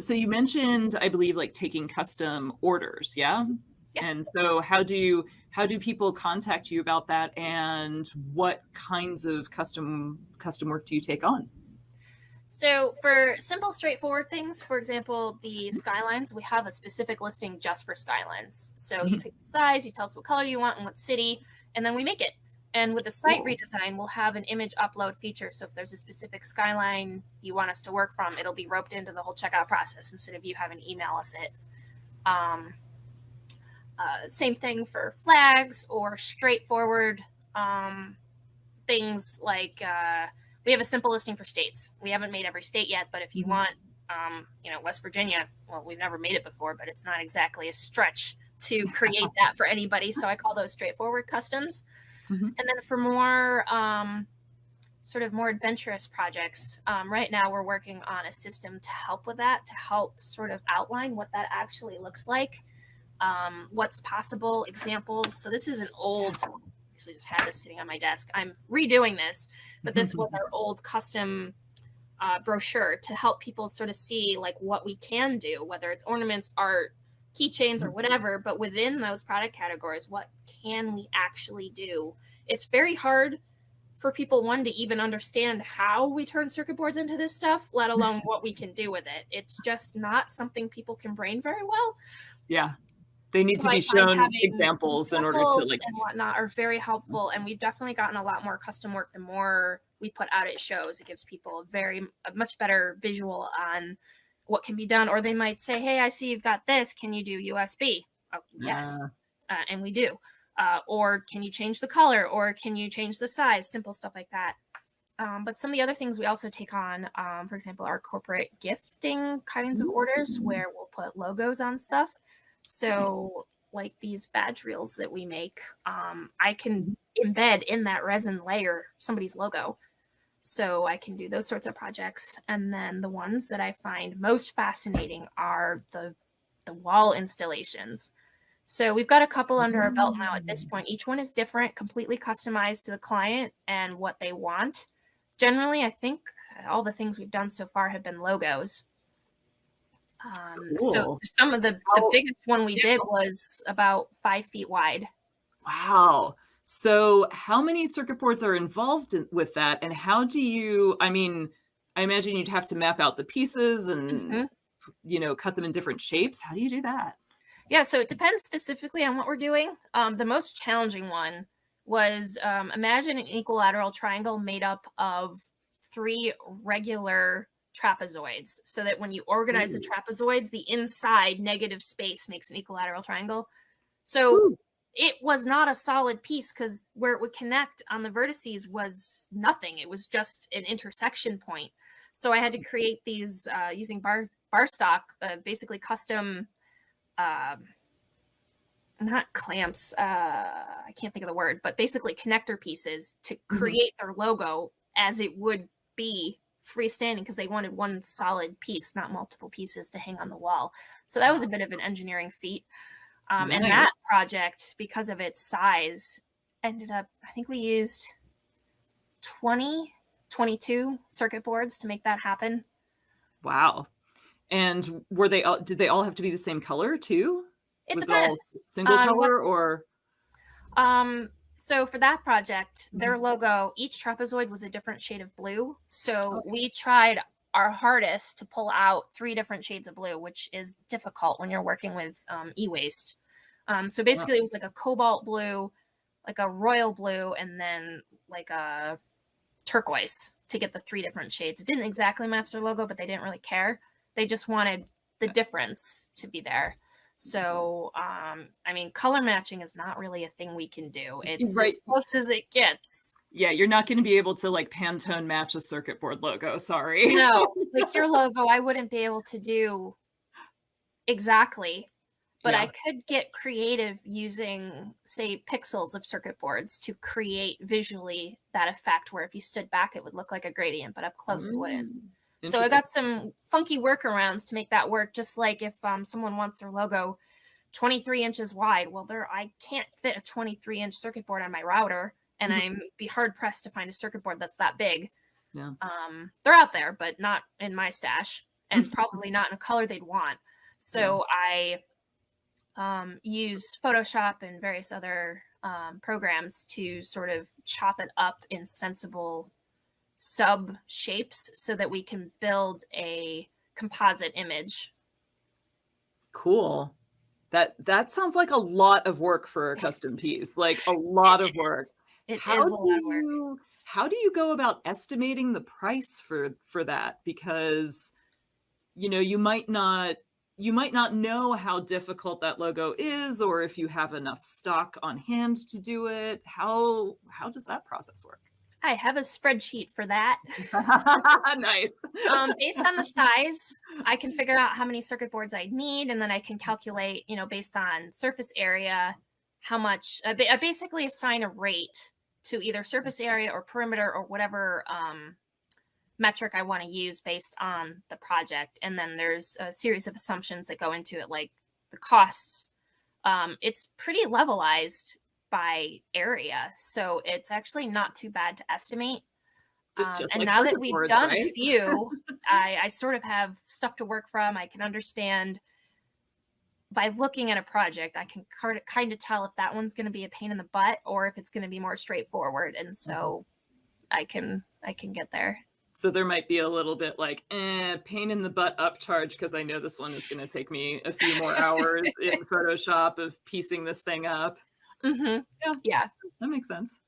So you mentioned, I believe, like taking custom orders, yeah? Yeah. And so how do people contact you about that, and what kinds of custom work do you take on? So for simple, straightforward things, for example, the skylines, we have a specific listing just for skylines. So you Mhm. pick the size, you tell us what color you want and what city, and then we make it. And with the site Cool. redesign, we'll have an image upload feature. So if there's a specific skyline you want us to work from, it'll be roped into the whole checkout process instead of you having to email us it. Um, Same thing for flags or straightforward um, things like we have a simple listing for states. We haven't made every state yet, but if you Mhm. want, West Virginia, well, we've never made it before, but it's not exactly a stretch to create that for anybody. So I call those straightforward customs. Mhm. And then for more sort of more adventurous projects, right now we're working on a system to help with that, to help sort of outline what that actually looks like, what's possible, examples. So this is an old, actually just had this sitting on my desk. I'm redoing this, but this was our old custom brochure to help people sort of see like what we can do, whether it's ornaments, art, keychains, or whatever. But within those product categories, what can we actually do? It's very hard for people, one, to even understand how we turn circuit boards into this stuff, let alone what we can do with it. It's just not something people can brain very well. Yeah. They need So to I be find shown having examples in order to, examples like. and whatnot are very helpful, and we've definitely gotten a lot more custom work the more we put out at shows. It gives people a much better visual on what can be done, or they might say, "Hey, I see you've got this. Can you do USB?" Oh, yes, uh, and we do. Or can you change the color? Or can you change the size? Simple stuff like that. But some of the other things we also take on, for example, are corporate gifting kinds of orders where we'll put logos on stuff. So, like these badge reels that we make, I can embed in that resin layer somebody's logo. So I can do those sorts of projects. And then the ones that I find most fascinating are the wall installations. So we've got a couple under our belt now at this point. Each one is different, completely customized to the client and what they want. Generally, I think all the things we've done so far have been logos. So Cool. some of the How biggest one we did was about 5 feet wide. Wow. So how many circuit boards are involved with that, and how do you, I mean, I imagine you'd have to map out the pieces and, Mhm. cut them in different shapes. How do you do that? Yeah, so it depends specifically on what we're doing. The most challenging one was imagine an equilateral triangle made up of three regular trapezoids, so that when you organize the Ooh. trapezoids, the inside negative space makes an equilateral triangle. So Whew. it was not a solid piece because where it would connect on the vertices was nothing. It was just an intersection point. So I had to create these using bar stock, basically custom um, not clamps, I can't think of the word, but basically connector pieces to Mhm. create their logo as it would be freestanding because they wanted one solid piece, not multiple pieces to hang on the wall. So that was a Wow. bit of an engineering feat. And that Nice. project, because of its size, ended up, I think we used 20, 22 circuit boards to make that happen. Wow. And were they all did they all have to be the same color too? It Was it all depends single on what. color or. Um, so for that project, their Mhm. logo, each trapezoid was a different shade of blue. So Okay. we tried our hardest to pull out three different shades of blue, which is difficult when you're working with e-waste. So Wow. basically, it was like a cobalt blue, like a royal blue, and then like a turquoise to get the three different shades. It didn't exactly match their logo, but they didn't really care. They just wanted the difference to be there. So, I mean, color matching is not really a thing we can do. It's as Right. close as it gets. Yeah, you're not gonna be able to, like, Pantone match a circuit board logo, sorry. No, like your logo, I wouldn't be able to do exactly, but I Yeah. could get creative using, say, pixels of circuit boards to create visually that effect where if you stood back, it would look like a gradient, but up close, it wouldn't. So I Interesting. got some funky workarounds to make that work. Just like if someone wants their logo 23 inches wide, well, I can't fit a 23-inch circuit board on my router, and Mhm. I'm be hard pressed to find a circuit board that's that big. Yeah. They're out there, but not in my stash. and probably not in a color they'd want. Yeah. So I use Photoshop and various other programs to sort of chop it up in sensible sub shapes so that we can build a composite image. Cool. That sounds like a lot of work for a custom piece, like a It lot of work. is. It is a lot of work. How do you go about estimating the price for that? Because, you know, you might not know how difficult that logo is or if you have enough stock on hand to do it. How does that process work? I have a spreadsheet for that. Nice. Based on the size, I can figure out how many circuit boards I need, and then I can calculate, based on surface area, how much. I basically assign a rate to either surface area or perimeter or whatever metric I want to use based on the project. And then there's a series of assumptions that go into it, like the costs. It's pretty levelized by area, so it's actually not too bad to estimate. Just And like now that circuit we've boards, done a right? few, I sort of have stuff to work from. I can understand by looking at a project, I can kind of tell if that one's going to be a pain in the butt or if it's going to be more straightforward. And so I can get there. So there might be a little bit like, pain in the butt upcharge because I know this one is going to take me a few more hours in Photoshop of piecing this thing up. Hmm. Yeah, Yeah. that makes sense.